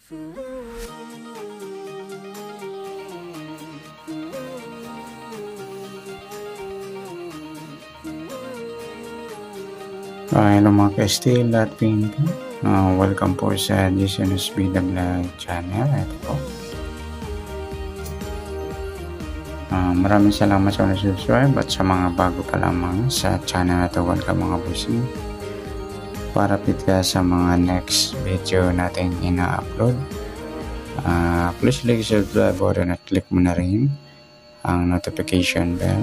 Hello mga ka-still at PNP. Welcome po sa Jason Bida Vlog channel. Ito po. Maraming salamat sa subscribe at sa mga bago pa lamang sa channel na ito. Welcome mga bossing. Para fit ka sa mga next video natin ina-upload. Please click subscribe button at click mo na rin ang notification bell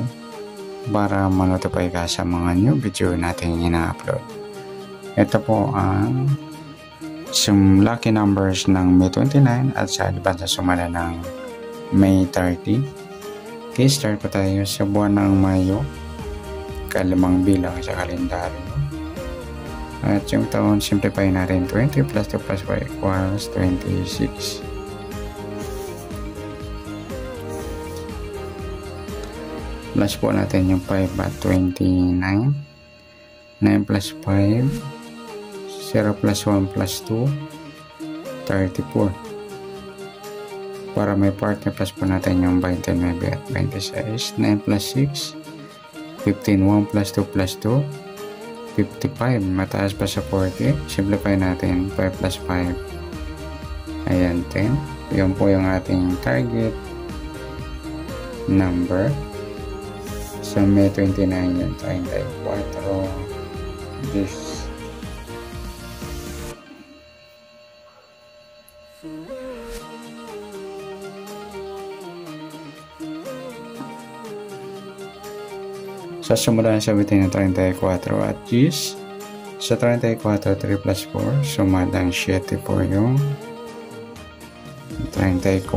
para ma-notify ka sa mga new video natin ina-upload. Ito po ang lucky numbers ng May 29 at sa advance na sumala ng May 30. Okay, start po tayo sa buwan ng Mayo, kalimang bilang sa kalendaryo. At yung taon, simplify natin 20 plus 2 plus 5 equals 26. Plus po natin yung 5 at 29. 9 plus 5. 0 plus 1 plus 2. 34. Para may partner, plus po natin yung 29 at 26. 9 plus 6. 15. 1 plus 2 plus 2. 55. Mataas pa sa 40. Simplify natin 5 plus 5. Ayan, 10. Yun po yung ating target number. Sa May 29 yung 34 this. Sa sumula sa bitin ng 34 at G's. Sa 34, 3 plus 4 sumadang 7 po yung 34.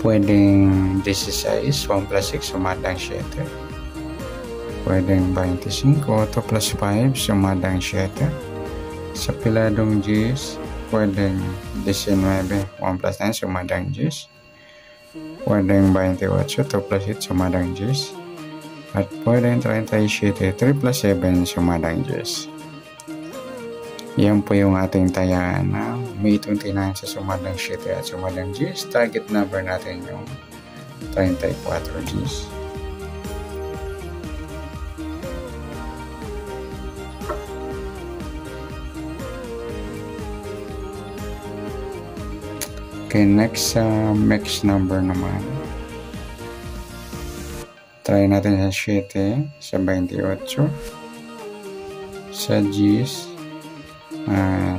Pwedeng 16, 1 plus 6 sumadang 7. Pwedeng 25, 2 plus 5 sumadang 7. Sa piladong G's, pwedeng 19, 1 plus 9 sumadang G's. Pwedeng 28, 2 plus 8 sumadang G's. At pwedeng 37, 3 plus 7 sumadang G's. Yan po yung ating tayaan na May 29 sa sumadang 7 at sumadang G's. Target number natin yung 34 G's. Okay, next mix number naman. Try natin sa 7, sa 28, sa G's.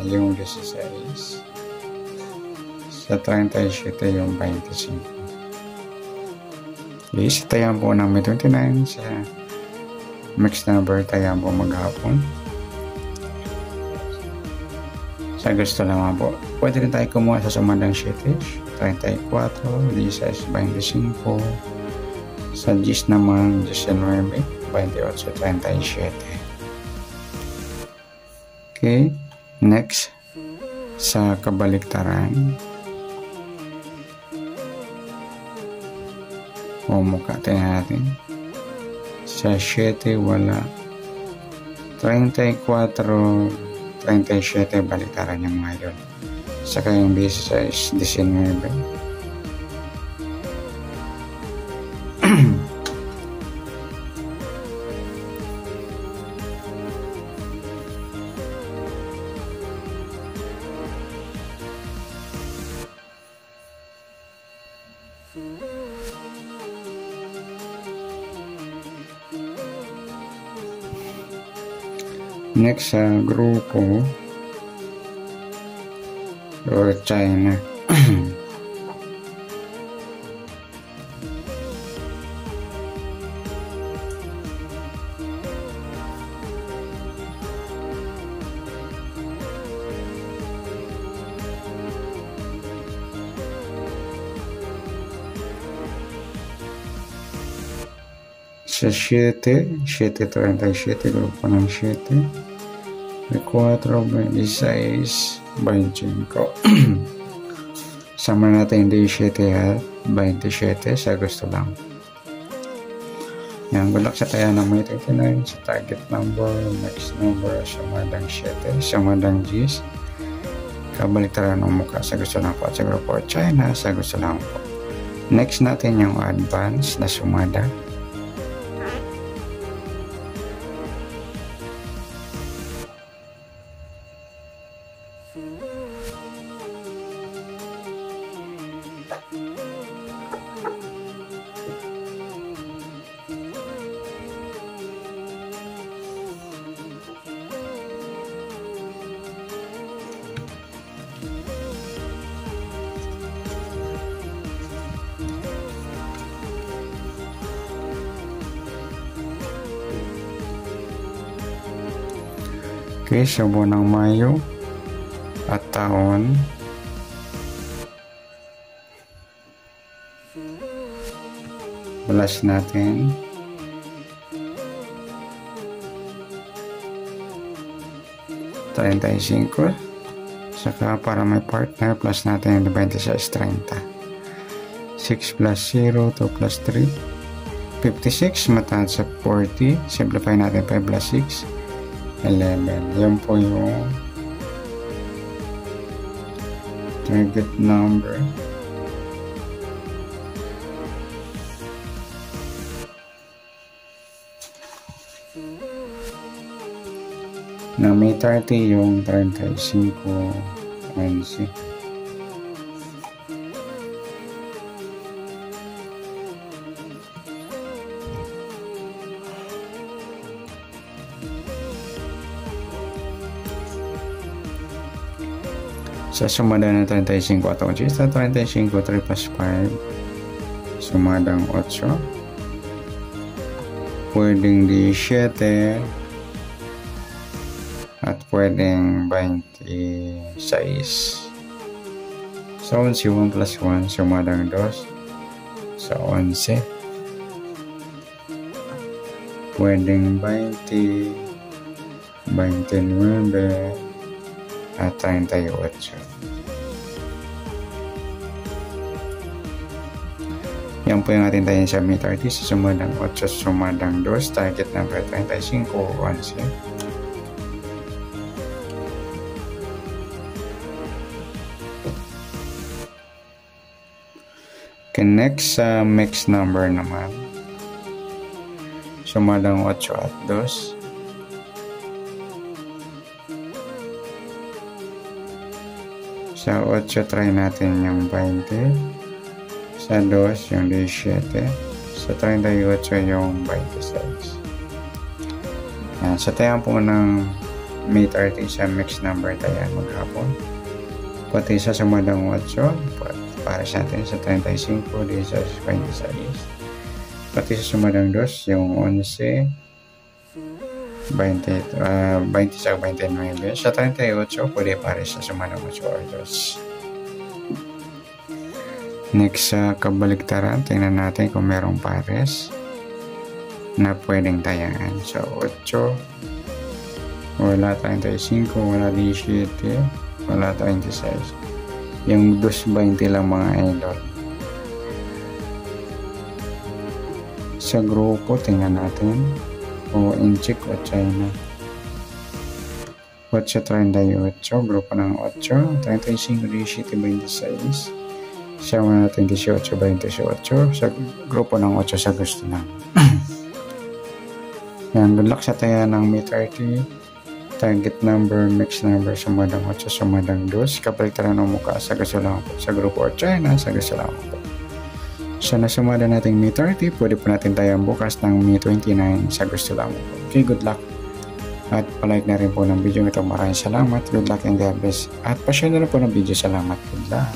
Yung 16 sa 37 yung 25. Okay, sa tayan po ng May 29 sa mix number tayan po maghapon. Sa gusto naman po, pwede rin tayo kumuha sa sumadang 7, 34, 16, 25. Sa G's naman 19, 28, 37. Okay, next sa kabaliktaran. Mukha natin. Sa 7 wala. 34, 37 baliktaran yung mga yun. Saka yung 16, 19. Next sa grupo or China. Sa 7, 737, grupo ng 7. 4, 26, 25. Sama natin yung 17 at 27 sa gusto lang. Yan, good luck sa tayo ng May 29 sa target number, next number, sumadang 7, sumadang G's. Kabaliktaran ng mukha sa gusto lang po at sa grupo China sa gusto lang po. Next natin yung advance na sumada. Okay, sa buwan ng Mayo at taon, balas natin. $35. Saka para may partner, plus natin yung 26.30. 6 plus 0, 2 plus 3. 56, mataas sa 40. Simplify natin 5 plus 6. 11. Yan po yung target number. Na may 30 yung 35 11. Sa sumada ng 35 at 8, sa 35, 3 plus 5, sumadang 8. Pwedeng 17 at pwedeng 26. Sa 11, 1 plus 1, sumadang 2. Sa 11, pwedeng 20, 29, at 38. Yan po yung ating tayo sa May 30. Sa sumadang 8, sumadang 2. Target number 35, 11. Okay, next sa mixed number naman. Sumadang 8 at 2. Sa 8, try natin yung 20. Sa 2, yung 17. Sa 38, yung 26. Yan. Sa tayo po ng May 30 sa mixed number tayo maghapon. Pati sa sumadang 8, para sa atin sa 35, di sa 26. Pati sa sumadang 2, yung 11, 20 sa 29. Sa 38, pwede pare sa sumadang 8 or 2. Next sa kabaliktaran, tingnan natin kung merong pares na pwedeng tayangan. So 8, wala 35, wala 17, wala 26. Yung 2.20 lang mga idol. Sa grupo, tingnan natin o Inchik o China. 8, 38, grupo ng 8, 35, 17, 26. Sama natin 18, 28 sa grupo ng 8 sa gusto na. Yan, good luck sa taya ng May 30. Target number, mixed number, sumadang 8, sumadang 2. Kapaliktaran ng mukha sa gusto lang po. Sa grupo China, sa gusto lang po. Sa nasumada nating May 30, pwede po natin tayang bukas ng May 29 sa gusto lang po. Okay, good luck. At palike na rin po ng video ito. Maraming salamat. Good luck and God bless. At pa-share na rin po ng video. Salamat. Good luck.